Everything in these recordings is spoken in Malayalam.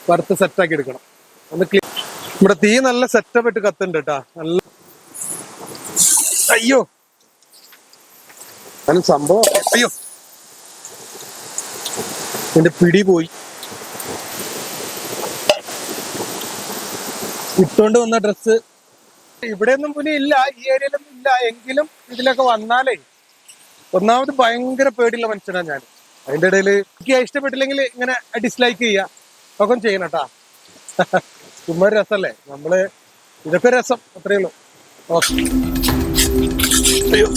വറുത്ത് സെറ്റാക്കി എടുക്കണം. നമ്മുടെ തീ നല്ല സെറ്റപ്പ് ഇട്ട് കത്തുണ്ട് കേട്ടാ. നല്ല അയ്യോ അതിന് സംഭവം അയ്യോ എന്റെ പിടി പോയി. ഇട്ടോണ്ട് വന്ന ഡ്രസ്സ് ഇവിടെയൊന്നും പുലി ഇല്ല, ഈ ഏരിയയിലൊന്നും ഇല്ല. എങ്കിലും ഇതിലൊക്കെ വന്നാലേ ഒന്നാമത് ഭയങ്കര പേടിയുള്ള മനുഷ്യനാണ് ഞാൻ. അതിന്റെ ഇടയിൽ എനിക്ക് ഇഷ്ടപ്പെട്ടില്ലെങ്കിൽ ഇങ്ങനെ ഡിസ്ലൈക്ക് ചെയ്യുക ഒക്കെ ചെയ്യണം കേട്ടാ. ചുമ്മാ രസമല്ലേ, നമ്മള് ഇതൊക്കെ രസം, അത്രയേ ഉള്ളൂ. ഓക്കെ. അയ്യോ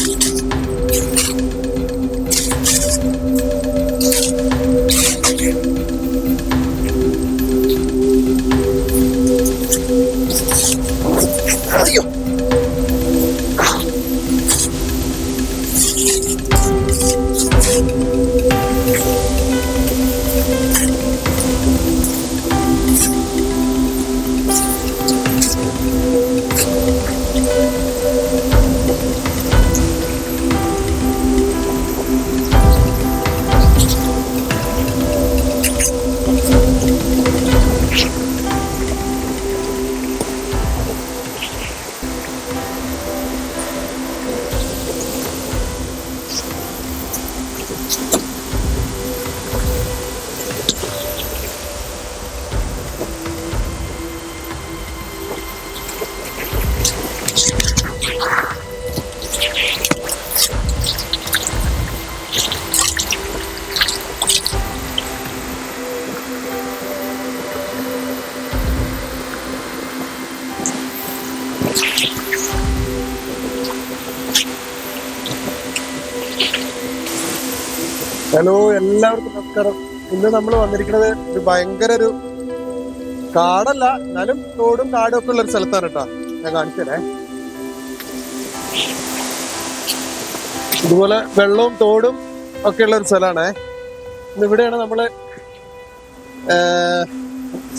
അയ്യോ ഹലോ, എല്ലാവർക്കും നമസ്കാരം. ഇന്ന് നമ്മൾ വന്നിരിക്കുന്നത് ഒരു ഭയങ്കര ഒരു കാടല്ല, എന്നാലും തോടും കാടും ഒക്കെ ഉള്ള ഒരു സ്ഥലത്താണ് കേട്ടോ. ഞാൻ കാണിച്ചതേ, ഇതുപോലെ വെള്ളവും തോടും ഒക്കെ ഉള്ള ഒരു സ്ഥലമാണേ. ഇന്നിവിടെയാണ് നമ്മള്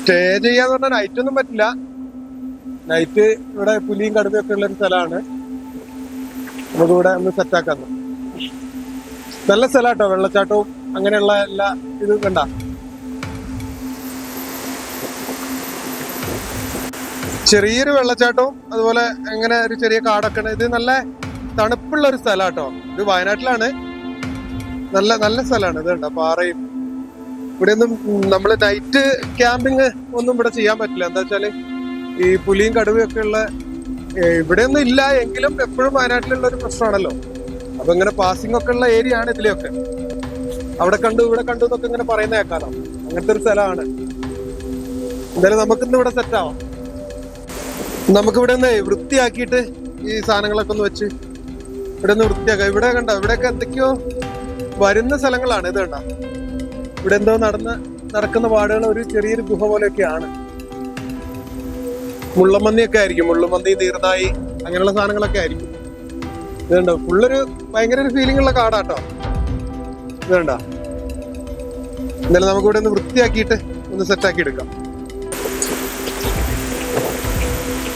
സ്റ്റേ ചെയ്യാന്ന് പറഞ്ഞാൽ നൈറ്റ് ഒന്നും പറ്റില്ല. നൈറ്റ് ഇവിടെ പുലിയും കടുവയും ഒക്കെ ഉള്ള ഒരു സ്ഥലമാണ്. നമുക്കിവിടെ ഒന്ന് സെറ്റാക്കാന്ന്. നല്ല സ്ഥലമാട്ടോ, വെള്ളച്ചാട്ടവും അങ്ങനെയുള്ള എല്ലാ ഇതും കണ്ട. ചെറിയൊരു വെള്ളച്ചാട്ടവും അതുപോലെ അങ്ങനെ ഒരു ചെറിയ കാടൊക്കെ. ഇത് നല്ല തണുപ്പുള്ള ഒരു സ്ഥലമാട്ടോ. ഇത് വയനാട്ടിലാണ്. നല്ല നല്ല സ്ഥലമാണ്. ഇത് കണ്ട പാറയും. ഇവിടെ ഒന്നും നമ്മള് നൈറ്റ് ക്യാമ്പിങ് ഒന്നും ഇവിടെ ചെയ്യാൻ പറ്റില്ല. എന്താ വെച്ചാല് ഈ പുലിയും കടുവയും ഒക്കെ ഉള്ള ഇവിടെ ഒന്നും ഇല്ല. എങ്കിലും എപ്പോഴും വയനാട്ടിലുള്ള ഒരു പ്രശ്നമാണല്ലോ. അപ്പൊ ഇങ്ങനെ പാസിംഗ് ഒക്കെ ഉള്ള ഏരിയ ആണ് ഇതിലെയൊക്കെ. അവിടെ കണ്ടു ഇവിടെ കണ്ടു എന്നൊക്കെ ഇങ്ങനെ പറയുന്ന കേൾക്കാലോ. അങ്ങനത്തെ ഒരു സ്ഥലമാണ്. എന്തായാലും നമുക്കിന്ന് ഇവിടെ സെറ്റ് ആവാം. നമുക്കിവിടെ ഒന്ന് വൃത്തിയാക്കിയിട്ട് ഈ സാധനങ്ങളൊക്കെ ഒന്ന് വെച്ച് ഇവിടെ ഒന്ന് വൃത്തിയാക്കാം. ഇവിടെ കണ്ട ഇവിടെയൊക്കെ എന്തൊക്കെയോ വരുന്ന സ്ഥലങ്ങളാണ്. ഇത് കണ്ട ഇവിടെ എന്തോ നടക്കുന്ന പാടുകൾ ഒരു ചെറിയൊരു ഗുഹ പോലെയൊക്കെയാണ്. മുള്ളമന്തിയൊക്കെ ആയിരിക്കും. മുള്ളുമന്തി, നീർനായി അങ്ങനെയുള്ള സാധനങ്ങളൊക്കെ ആയിരിക്കും. ഇതുണ്ടോ, ഫുള്ളൊരു ഭയങ്കര ഒരു ഫീലിംഗ് ഉള്ള കാടാട്ടോ. ഇതുണ്ട. എന്നാലും നമുക്കിവിടെ ഒന്ന് വൃത്തിയാക്കിയിട്ട് ഒന്ന് സെറ്റാക്കി എടുക്കാം.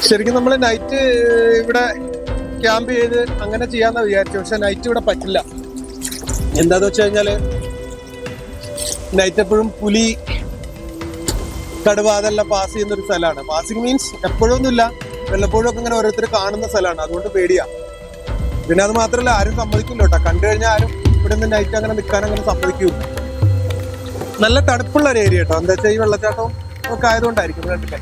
ശരിക്കും നമ്മൾ നൈറ്റ് ഇവിടെ ക്യാമ്പ് ചെയ്ത് അങ്ങനെ ചെയ്യാന്നാ വിചാരിച്ചു. പക്ഷെ നൈറ്റ് ഇവിടെ പറ്റില്ല. എന്താന്ന് വെച്ച് കഴിഞ്ഞാല് നൈറ്റ് എപ്പോഴും പുലി, കടുവ അതെല്ലാം പാസ് ചെയ്യുന്ന ഒരു സ്ഥലമാണ്. പാസിങ് മീൻസ് എപ്പോഴും ഒന്നുമില്ല, വല്ലപ്പോഴും ഒക്കെ ഇങ്ങനെ ഓരോരുത്തർ കാണുന്ന സ്ഥലമാണ്. അതുകൊണ്ട് പേടിയാ. പിന്നെ അത് മാത്രമല്ല, ആരും സമ്മതിക്കില്ല കേട്ടോ. കണ്ടു കഴിഞ്ഞാൽ ആരും ഇവിടെ നിന്ന് നൈറ്റ് അങ്ങനെ നിൽക്കാൻ അങ്ങനെ സമ്മതിക്കില്ല. നല്ല തണുപ്പുള്ള ഒരു ഏരിയ കേട്ടോ. എന്താ വെച്ചാൽ ഈ വെള്ളച്ചാട്ടവും ഒക്കെ ആയതുകൊണ്ടായിരിക്കും. കണ്ടില്ലേ,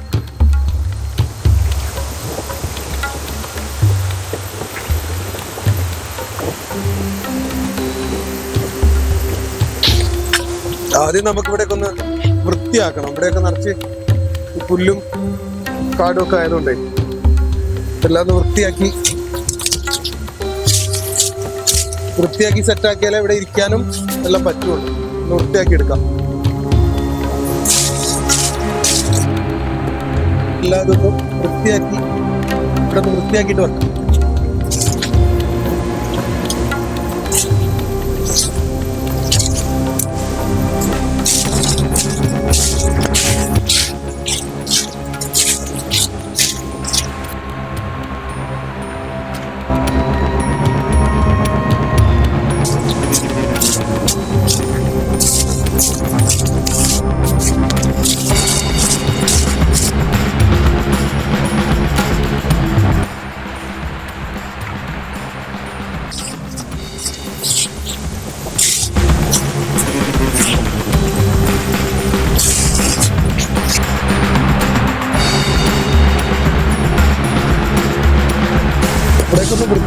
ആദ്യം നമുക്ക് ഇവിടെയൊക്കെ ഒന്ന് വൃത്തിയാക്കണം. ഇവിടെയൊക്കെ നിറച്ച് പുല്ലും കാടും ഒക്കെ ആയതുകൊണ്ടേ എല്ലാം ഒന്ന് വൃത്തിയാക്കി സെറ്റാക്കിയാലേ ഇവിടെ ഇരിക്കാനും എല്ലാം പറ്റുള്ളൂ. ഒന്ന് വൃത്തിയാക്കി എടുക്കാം. എല്ലാതൊന്നും വൃത്തിയാക്കി ഇവിടെ ഒന്ന് വൃത്തിയാക്കിയിട്ട് വെക്കാം.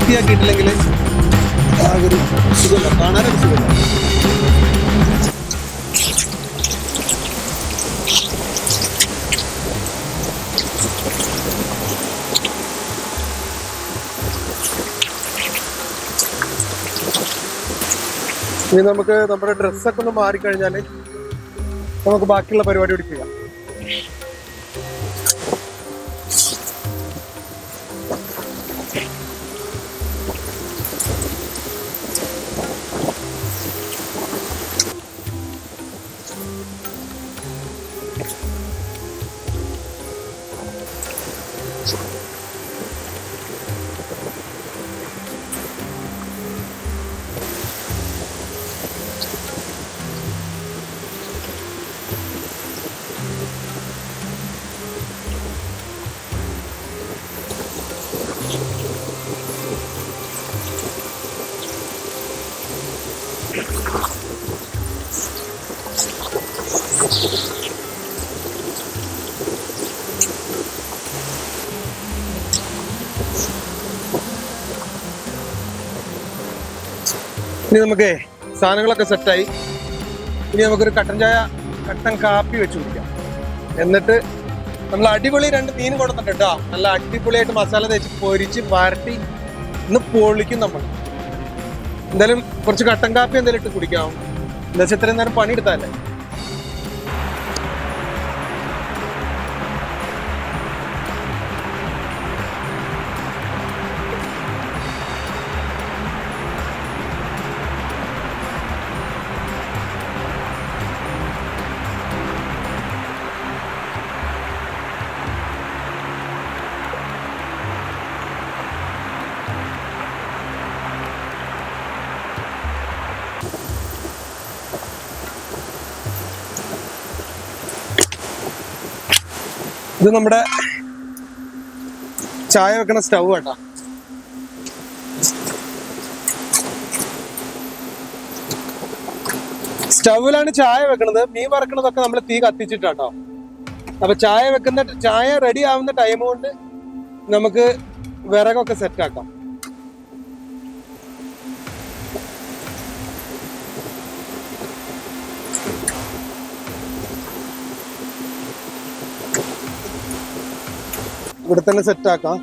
വൃത്തിയാക്കിയിട്ടില്ലെങ്കിൽ ഒരു സുഖമില്ല, കാണാനൊരു സുഖമില്ല. ഇനി നമുക്ക് നമ്മുടെ ഡ്രസ്സൊക്കെ ഒന്ന് മാറിക്കഴിഞ്ഞാൽ നമുക്ക് ബാക്കിയുള്ള പരിപാടി കൂടി ചെയ്യാം. ഇനി നമുക്ക് സാധനങ്ങളൊക്കെ സെറ്റായി. ഇനി നമുക്കൊരു കട്ടൻ കാപ്പി വെച്ച് കുടിക്കാം. എന്നിട്ട് നമ്മൾ അടിപൊളി 2 മീൻ കൊടുത്തിട്ടുണ്ട് കേട്ടോ. നല്ല അടിപൊളിയായിട്ട് മസാല തേച്ച് പൊരിച്ച് വരട്ടി ഇന്ന് പൊളിക്കും നമ്മൾ. എന്തായാലും കുറച്ച് കട്ടൻ കാപ്പി എന്തായാലും ഇട്ട് കുടിക്കാം. എന്താ വെച്ചാൽ ഇത്രയും നേരം പണിയെടുത്താലേ. ഇത് നമ്മുടെ ചായ വെക്കണ സ്റ്റൗ കേട്ടോ. സ്റ്റൗവിലാണ് ചായ വെക്കണത്. മീൻ വറക്കണതൊക്കെ നമ്മൾ തീ കത്തിച്ചിട്ടാട്ടോ. അപ്പൊ ചായ റെഡി ആവുന്ന ടൈം കൊണ്ട് നമുക്ക് വിറകൊക്കെ സെറ്റ് ആക്കാം. ഇവിടെ തന്നെ സെറ്റ് ആക്കാം.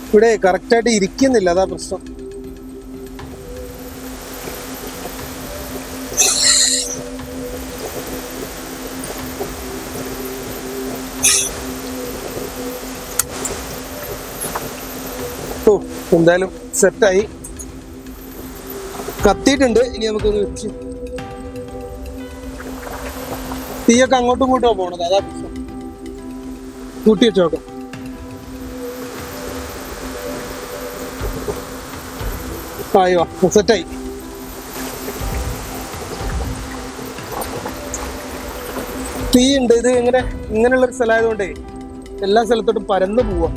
ഇവിടെ കറക്റ്റായിട്ട് ഇരിക്കുന്നില്ല, അതാ പ്രശ്നം. ഓ, എന്തായാലും സെറ്റായി, കത്തിയിട്ടുണ്ട്. ഇനി നമുക്കൊന്ന് വെച്ച് തീയൊക്കെ അങ്ങോട്ടും ഇങ്ങോട്ടോ പോണത്, അതാ പ്രശ്നം. കൂട്ടി വെച്ചോട്ടെ. ആയോ, സെറ്റായി. തീ ഉണ്ട്. ഇത് ഇങ്ങനെയുള്ളൊരു സ്ഥലമായതുകൊണ്ടേ എല്ലാ സ്ഥലത്തോട്ടും പരന്നു പോവാ.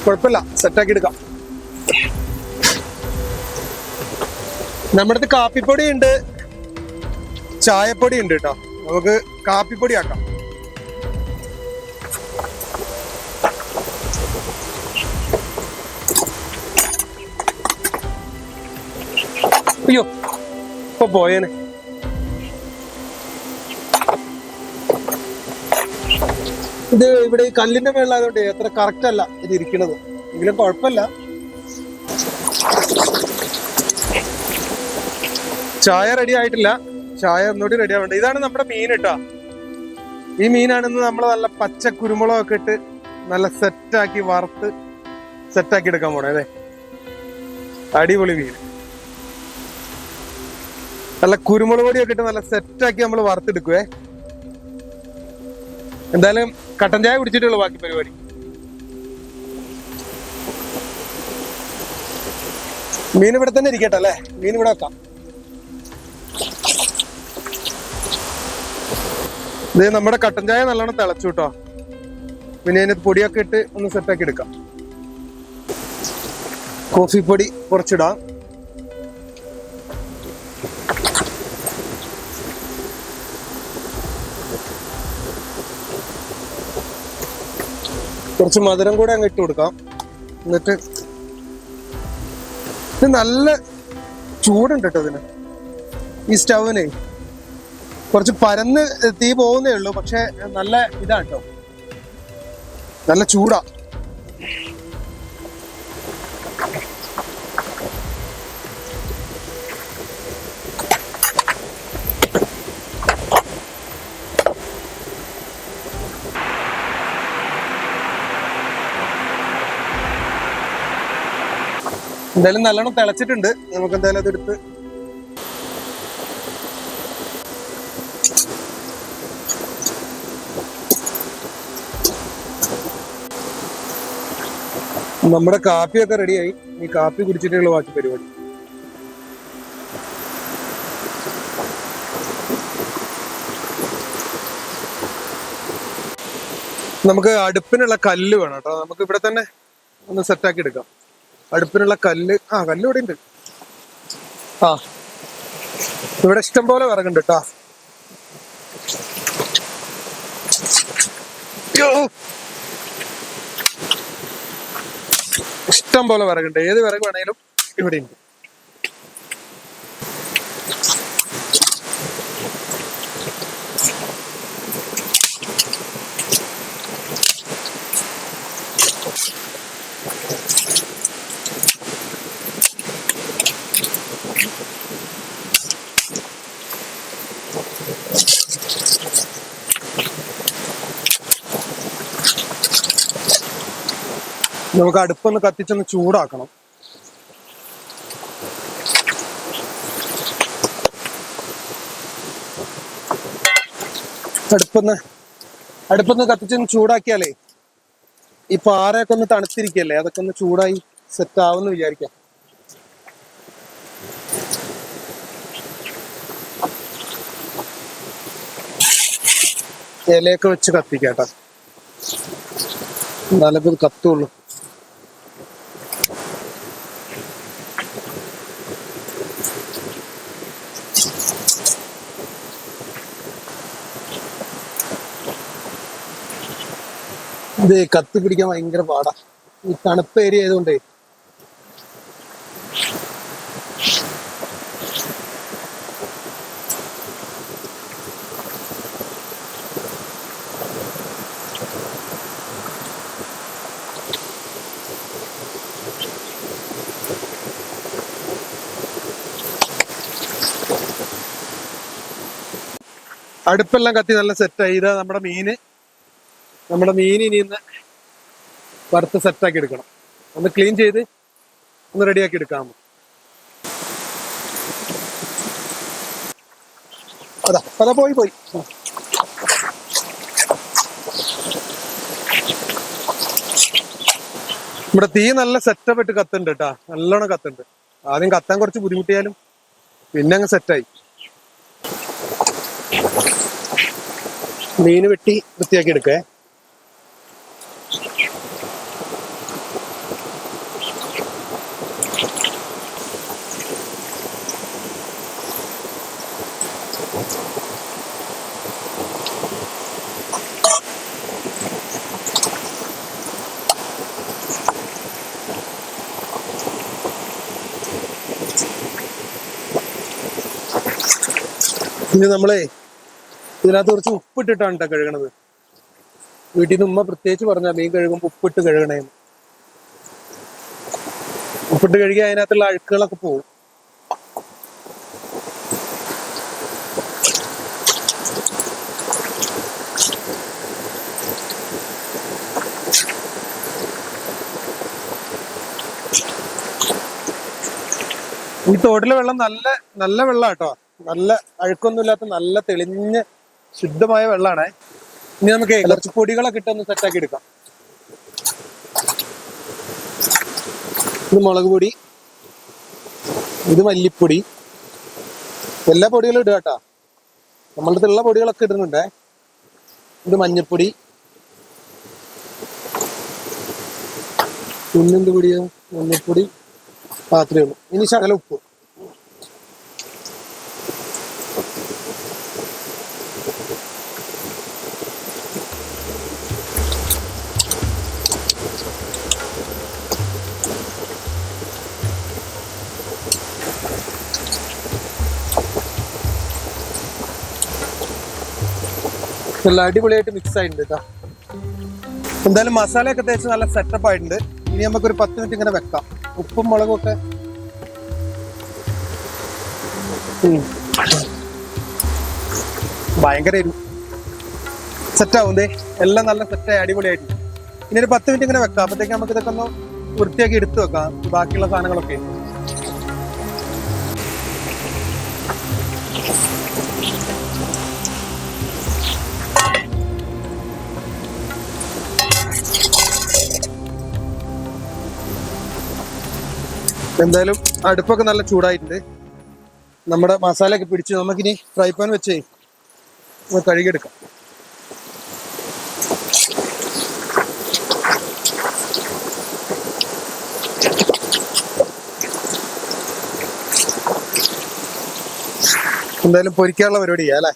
കുഴപ്പമില്ല, സെറ്റാക്കി എടുക്കാം. നമ്മുടെ അടുത്ത് കാപ്പിപ്പൊടി ഉണ്ട്, ചായപ്പൊടി ഉണ്ട് കേട്ടോ. നമുക്ക് കാപ്പിപ്പൊടി ആക്കാം. അയ്യോ, ഇപ്പൊ പോയേനെ. ഇത് ഇവിടെ ഈ കല്ലിന്റെ മേളിലായതുകൊണ്ട് അത്ര കറക്റ്റ് അല്ല ഇത് ഇരിക്കണത്. എങ്കിലും കുഴപ്പമില്ല. ചായ റെഡി ആയിട്ടില്ല, ചായ ഒന്നുകൂടി റെഡി ആവണ്ട. ഇതാണ് നമ്മുടെ മീൻ കേട്ടോ. ഈ മീനാണെന്ന് നമ്മൾ നല്ല പച്ച കുരുമുളകൊക്കെ ഇട്ട് നല്ല സെറ്റാക്കി വറുത്ത് സെറ്റാക്കി എടുക്കാൻ പോണേ. അതെ, അടിപൊളി മീൻ. നല്ല കുരുമുളക് പൊടിയൊക്കെ ഇട്ട് നല്ല സെറ്റാക്കി നമ്മൾ വറുത്തെടുക്കുവേ. എന്തായാലും കട്ടൻ ചായ കുടിച്ചിട്ടുള്ളൂ ബാക്കി പരിപാടി. മീൻ ഇവിടെ തന്നെ ഇരിക്കട്ടെ അല്ലേ, മീൻ ഇവിടെ വെക്കാം. ഇത് നമ്മുടെ കട്ടൻ ചായ നല്ലോണം തിളച്ചു കേട്ടോ. പിന്നെ അതിനകത്ത് പൊടിയൊക്കെ ഇട്ട് ഒന്ന് സെറ്റാക്കി എടുക്കാം. കോഫി പൊടി കുറച്ചിടാം. കുറച്ച് മധുരം കൂടെ അങ്ങ് ഇട്ട് കൊടുക്കാം. എന്നിട്ട് ഇത് നല്ല ചൂടുണ്ട് കേട്ടോ ഇതിന്. ഈ സ്റ്റൗവിന് കുറച്ച് പരന്ന് തീ പോകുന്നേ ഉള്ളൂ, പക്ഷെ നല്ല ഇതാണ് കേട്ടോ, നല്ല ചൂടാ. എന്തായാലും നല്ലോണം തിളച്ചിട്ടുണ്ട്. നമുക്ക് എന്തായാലും അതെടുത്ത് നമ്മുടെ കാപ്പിയൊക്കെ റെഡിയായി. ഈ കാപ്പി കുടിച്ചിട്ടുള്ള ബാക്കി പരിപാടി. നമുക്ക് അടുപ്പിനുള്ള കല്ല് വേണം കേട്ടോ. നമുക്ക് ഇവിടെ തന്നെ ഒന്ന് സെറ്റാക്കി എടുക്കാം. അടുപ്പിനുള്ള കല്ല് കല്ല് ഇവിടെ ഉണ്ട്. ഇവിടെ ഇഷ്ടം പോലെ വിറകുണ്ട് കേട്ടോ. ഇഷ്ടം പോലെ വിറകുണ്ട്. ഏത് വിറക് വേണേലും ഇവിടെ ഉണ്ട്. നമുക്ക് അടുപ്പൊന്ന് കത്തിച്ചൊന്ന് ചൂടാക്കണം. അടുപ്പൊന്ന് കത്തിച്ചൊന്ന് ചൂടാക്കിയാലേ ഈ പാറയൊക്കെ ഒന്ന് തണുത്തിരിക്കല്ലേ, അതൊക്കെ ഒന്ന് ചൂടായി സെറ്റ് ആവുമെന്ന് വിചാരിക്കാം. ഇലയൊക്കെ വെച്ച് കത്തിക്കാട്ടോ, എന്നാലേ ഇത് കത്തുള്ളൂ. ഇത് കത്തി പിടിക്കാൻ ഭയങ്കര പാടാ, ഈ തണുപ്പ് ഏരിയ ആയതുകൊണ്ടേ. അടുപ്പെല്ലാം കത്തി നല്ല സെറ്റായി. ഇതാ നമ്മുടെ മീൻ ഇനി ഇന്ന് വറുത്ത് സെറ്റാക്കി എടുക്കണം. ഒന്ന് ക്ലീൻ ചെയ്ത് ഒന്ന് റെഡിയാക്കി എടുക്കാം. അതാ പോയി നമ്മുടെ തീ നല്ല സെറ്റപ്പ് ഇട്ട് കത്തുണ്ട് കേട്ടാ, നല്ലോണം കത്തുണ്ട്. ആദ്യം കത്താൻ കുറച്ച് ബുദ്ധിമുട്ടിയാലും പിന്നെ അങ്ങ് സെറ്റായി. മീന് വെട്ടി വൃത്തിയാക്കി എടുക്കേ. ഇനി നമ്മളെ ഇതിനകത്ത് കുറച്ച് ഉപ്പിട്ടിട്ടാണ് കേട്ടോ കഴുകണത്. വീട്ടിൽ നിന്ന് ഉമ്മ പ്രത്യേകിച്ച് പറഞ്ഞാൽ മീൻ കഴുകുമ്പോൾ ഉപ്പിട്ട് കഴുകണേന്ന്. ഉപ്പിട്ട് കഴുകി അതിനകത്തുള്ള അഴുക്കുകളൊക്കെ പോകും. ഈ തോട്ടിലെ വെള്ളം നല്ല വെള്ളം കേട്ടോ, നല്ല അഴുക്കൊന്നുമില്ലാത്ത നല്ല തെളിഞ്ഞ ശുദ്ധമായ വെള്ളാണേ. ഇനി നമുക്ക് കുറച്ച് പൊടികളൊക്കെ ഇട്ടൊന്ന് സെറ്റാക്കി എടുക്കാം. ഇത് മുളക് പൊടി, ഇത് മല്ലിപ്പൊടി, എല്ലാ പൊടികളും ഇടുക കേട്ടോ. നമ്മളുടെ അടുത്തുള്ള പൊടികളൊക്കെ ഇടുന്നുണ്ടേ. ഇത് മഞ്ഞപ്പൊടി, പിന്നെന്ത് പൊടിയോ, മഞ്ഞപ്പൊടി മാത്രമേ ഉള്ളൂ. ഇനി ശകലം ഉപ്പ്. നല്ല അടിപൊളിയായിട്ട് മിക്സ് ആയിട്ടുണ്ട് കേട്ടോ. എന്തായാലും മസാലയൊക്കെ തേച്ച് നല്ല സെറ്റപ്പ് ആയിട്ടുണ്ട്. ഇനി നമുക്കൊരു 10 മിനിറ്റ് ഇങ്ങനെ വെക്കാം. ഉപ്പും മുളകും ഒക്കെ ഭയങ്കര സെറ്റാവും. എല്ലാം നല്ല സെറ്റായി അടിപൊളിയായിട്ട്. ഇനി ഒരു 10 മിനിറ്റ് ഇങ്ങനെ വെക്കാം. അപ്പത്തേക്ക് നമുക്ക് ഇതൊക്കെ ഒന്ന് വൃത്തിയാക്കി എടുത്തു വെക്കാം, ബാക്കിയുള്ള സാധനങ്ങളൊക്കെ. എന്തായാലും അടുപ്പൊക്കെ നല്ല ചൂടായിട്ടുണ്ട്. നമ്മുടെ മസാലയൊക്കെ പിടിച്ച് നമുക്കിനി ഫ്രൈ പാൻ വെച്ചേ കഴുകിയെടുക്കാം. എന്തായാലും പൊരിക്കാനുള്ള പരിപാടി ചെയ്യാം അല്ലേ.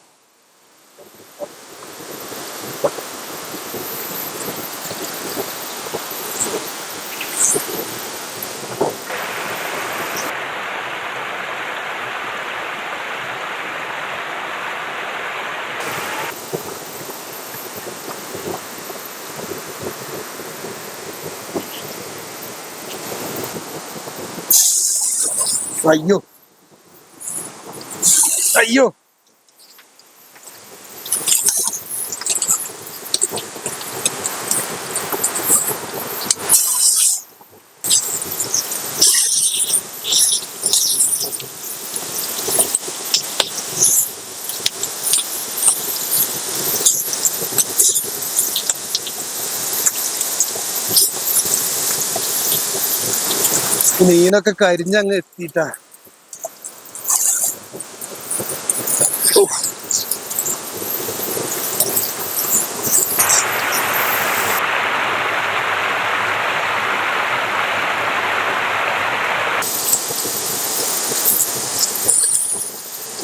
അയ്യോ അയ്യോ, മീനൊക്കെ കരിഞ്ഞങ്ങ് എത്തിയിട്ടാ.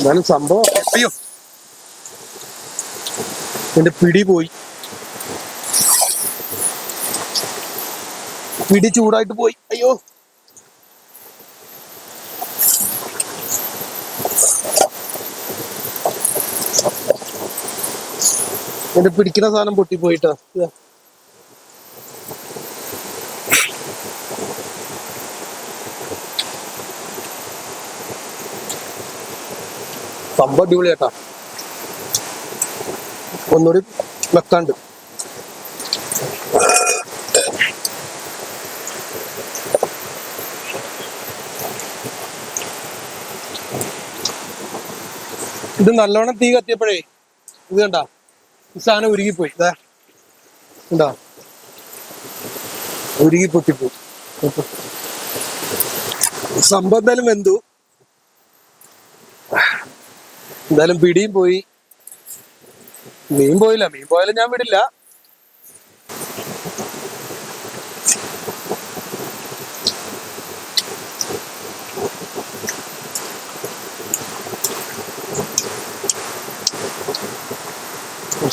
എന്നാലും സംഭവം അയ്യോ എന്റെ പിടി പോയി, പിടി ചൂടായിട്ട് പോയി. അയ്യോ, എന്റെ പിടിക്കുന്ന സാധനം പൊട്ടിപ്പോയിട്ടാ. സംഭവം അടിപൊളിയാട്ടാ. ഒന്നുകൂടി വെക്കാണ്ട്. ഇത് നല്ലോണം തീ കത്തിയപ്പോഴേ ഇത് കണ്ടാ ഈ സാധനം ഉരുകിപ്പോയി. ഇതാ ഉരുകി പൊട്ടിപ്പോയി. സംഭവം എന്തായാലും വെന്തു. എന്തായാലും പിടിയും പോയി, മീൻ പോയില്ല. മീൻ പോയാലും ഞാൻ വിടില്ല.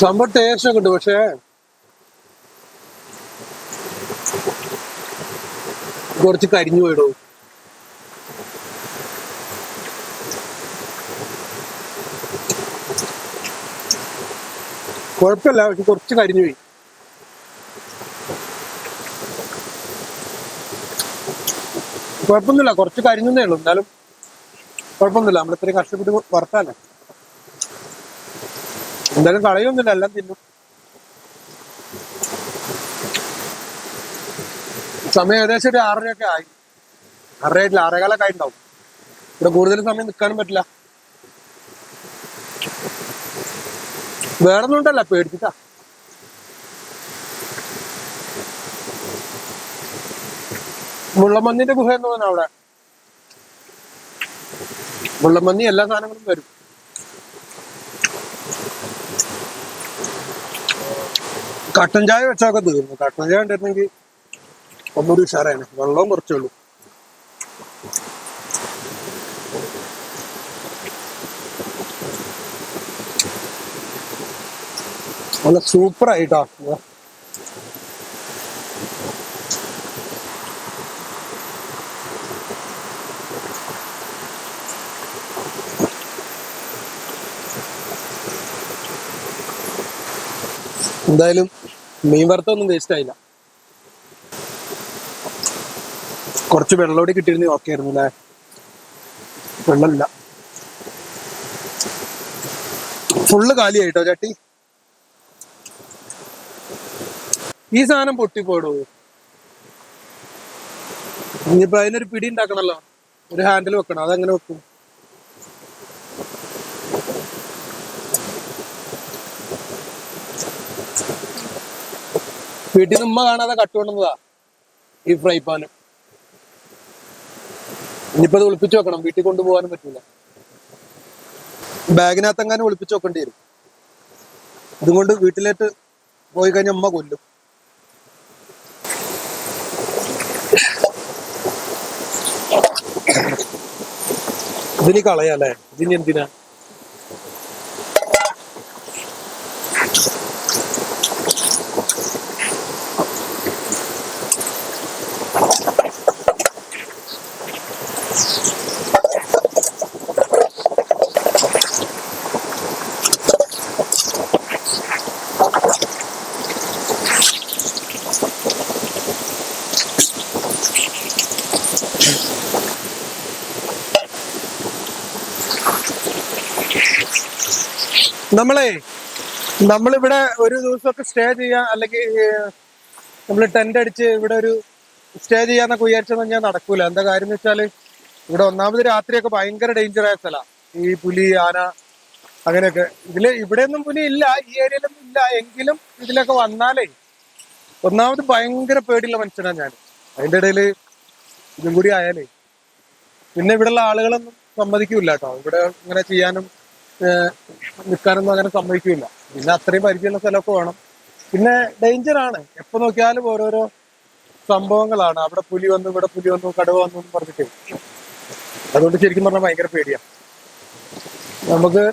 സംഭവം ടേസ്റ്റ് ഒക്കെ ഉണ്ട്, പക്ഷേ കുറച്ച് കരിഞ്ഞു പോയിടോ. കുഴപ്പമില്ല, പക്ഷെ കുറച്ച് കരിഞ്ഞു പോയി. കുഴപ്പമൊന്നുമില്ല, കുറച്ച് കരിഞ്ഞേ ഉള്ളൂ. എന്നാലും കുഴപ്പമൊന്നുമില്ല, നമ്മൾ ഇത്രയും കഷ്ടപ്പെട്ട് വറുത്താലേ. എന്തായാലും കളയൊന്നുമില്ല, എല്ലാം തിന്നും. സമയം ഏകദേശം ഒരു 6:30 ആയി. 6:30 6:15 ആയിട്ടുണ്ടാവും. ഇവിടെ കൂടുതൽ സമയം നിൽക്കാനും പറ്റില്ല. വേറൊന്നും ഉണ്ടല്ല, പേടിച്ചിട്ടാ. മുള്ളമന്നിന്റെ ഗുഹ എന്ന് പറഞ്ഞാൽ അവിടെ മുള്ളമന്നി എല്ലാ സാധനങ്ങളും വരും. കട്ടൻ ചായ വെച്ചൊക്കെ തീർന്നു. കട്ടൻ ചായ ഉണ്ടായിരുന്നെങ്കിൽ ഒന്നുകൂടി ഉഷാറാണ്. വെള്ളവും കുറച്ചേ ഉള്ളൂ. നല്ല സൂപ്പർ ആയിട്ടാ. എന്തായാലും മീൻ വറുത്തൊന്നും വേസ്റ്റ് ആയില്ല. കുറച്ച് വെള്ളോടി കിട്ടിയിരുന്ന ഓക്കെ ആയിരുന്നു അല്ലേ? വെള്ളമില്ല, ഫുള്ള് കാലിയായിട്ടോ ചട്ടി. ഈ സാധനം പൊട്ടിപ്പോടൂ. ഇനിയിപ്പോ അതിനൊരു പിടി ഉണ്ടാക്കണല്ലോ, ഒരു ഹാൻഡിൽ വെക്കണം. അതെങ്ങനെ വെക്കും? വീട്ടിൽ നിന്ന് ഉമ്മ കാണാതെ കട്ടുകൊണ്ടുവന്നതാ ഈ ഫ്രൈ പാന്. ഇനിയിപ്പോ അത് ഒളിപ്പിച്ചു വെക്കണം, വീട്ടിൽ കൊണ്ടുപോകാനും പറ്റൂല. ബാഗിനകത്തെങ്ങാനും ഒളിപ്പിച്ചു വെക്കേണ്ടി വരും. ഇതുകൊണ്ട് വീട്ടിലേക്ക് പോയി കഴിഞ്ഞാൽ ഉമ്മ കൊല്ലും. ഇതിന് കളയാല്ലേ? ഇതിന് എന്തിനാ? നമ്മളിവിടെ ഒരു ദിവസമൊക്കെ സ്റ്റേ ചെയ്യാൻ, അല്ലെങ്കിൽ നമ്മൾ ടെന്റ് അടിച്ച് ഇവിടെ ഒരു സ്റ്റേ ചെയ്യാന്നൊക്കെ വിചാരിച്ചൊന്നും ഞാൻ നടക്കൂല. എന്താ കാര്യം എന്ന് വെച്ചാല് ഇവിടെ ഒന്നാമത് രാത്രിയൊക്കെ ഭയങ്കര ഡേഞ്ചറായ സ്ഥലമാണ്. ഈ പുലി, ആന, അങ്ങനെയൊക്കെ. ഇവിടെയൊന്നും പുലി ഇല്ല, ഈ ഏരിയയിലൊന്നും ഇല്ല. എങ്കിലും ഇതിലൊക്കെ വന്നാലേ ഒന്നാമത് ഭയങ്കര പേടിയുള്ള മനുഷ്യനാണ് ഞാൻ. അതിന്റെ ഇടയിൽ ഇതും കൂടി ആയാലേ പിന്നെ ഇവിടെയുള്ള ആളുകളൊന്നും സമ്മതിക്കൂല കേട്ടോ. ഇവിടെ ഇങ്ങനെ ചെയ്യാനും നിൽക്കാനൊന്നും അങ്ങനെ സമ്മതിക്കില്ല. പിന്നെ അത്രയും പരിചയമുള്ള സ്ഥലമൊക്കെ വേണം. പിന്നെ ഡേഞ്ചറാണ്, എപ്പോ നോക്കിയാലും ഓരോരോ സംഭവങ്ങളാണ്. അവിടെ പുലി വന്നു, ഇവിടെ പുലി വന്നു, കടുവ വന്നു എന്ന് പറഞ്ഞിട്ട്. അതുകൊണ്ട് ശരിക്കും പറഞ്ഞാൽ ഭയങ്കര പേടിയാ. നമുക്ക്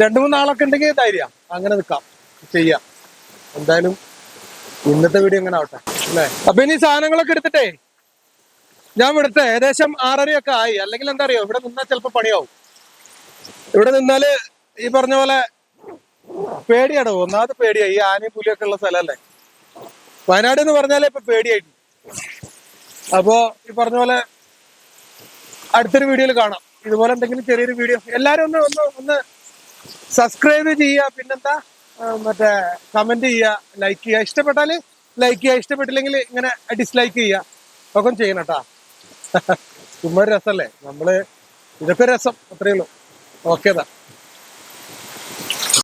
2-3 ആളൊക്കെ ഉണ്ടെങ്കിൽ ധൈര്യം അങ്ങനെ നിൽക്കാം, ചെയ്യാം. എന്തായാലും ഇന്നത്തെ വീഡിയോ എങ്ങനെ ആവട്ടെ അല്ലേ? അപ്പൊ ഇനി സാധനങ്ങളൊക്കെ എടുത്തിട്ടേ ഞാൻ വിടട്ടെ. ഏകദേശം 6:30 ആയി. അല്ലെങ്കിൽ എന്താ അറിയോ, ഇവിടെ നിന്നാൽ ചിലപ്പോ പണിയാവും. ഇവിടെ നിന്നാല് ഈ പറഞ്ഞ പോലെ പേടിയാണോ? ഒന്നാമത് പേടിയാ. ഈ ആനയും പുലിയൊക്കെ ഉള്ള സ്ഥലമല്ലേ വയനാട് എന്ന് പറഞ്ഞാലേ ഇപ്പൊ പേടിയായിട്ട്. അപ്പോ ഈ പറഞ്ഞ പോലെ അടുത്തൊരു വീഡിയോയിൽ കാണാം. ഇതുപോലെ എന്തെങ്കിലും ചെറിയൊരു വീഡിയോ. എല്ലാരും ഒന്ന് സബ്സ്ക്രൈബ് ചെയ്യുക. പിന്നെന്താ, മറ്റേ കമന്റ് ചെയ്യുക, ലൈക്ക് ചെയ്യുക. ഇഷ്ടപ്പെട്ടാല് ലൈക്ക് ചെയ്യുക, ഇഷ്ടപ്പെട്ടില്ലെങ്കിൽ ഇങ്ങനെ ഡിസ്ലൈക്ക് ചെയ്യുക. ഒക്കെ ചെയ്യണം കേട്ടാ. ചുമ്മാ ഒരു രസമല്ലേ, ഇതൊക്കെ രസം, അത്രയേ ഉള്ളൂ. ഓക്കേതാ.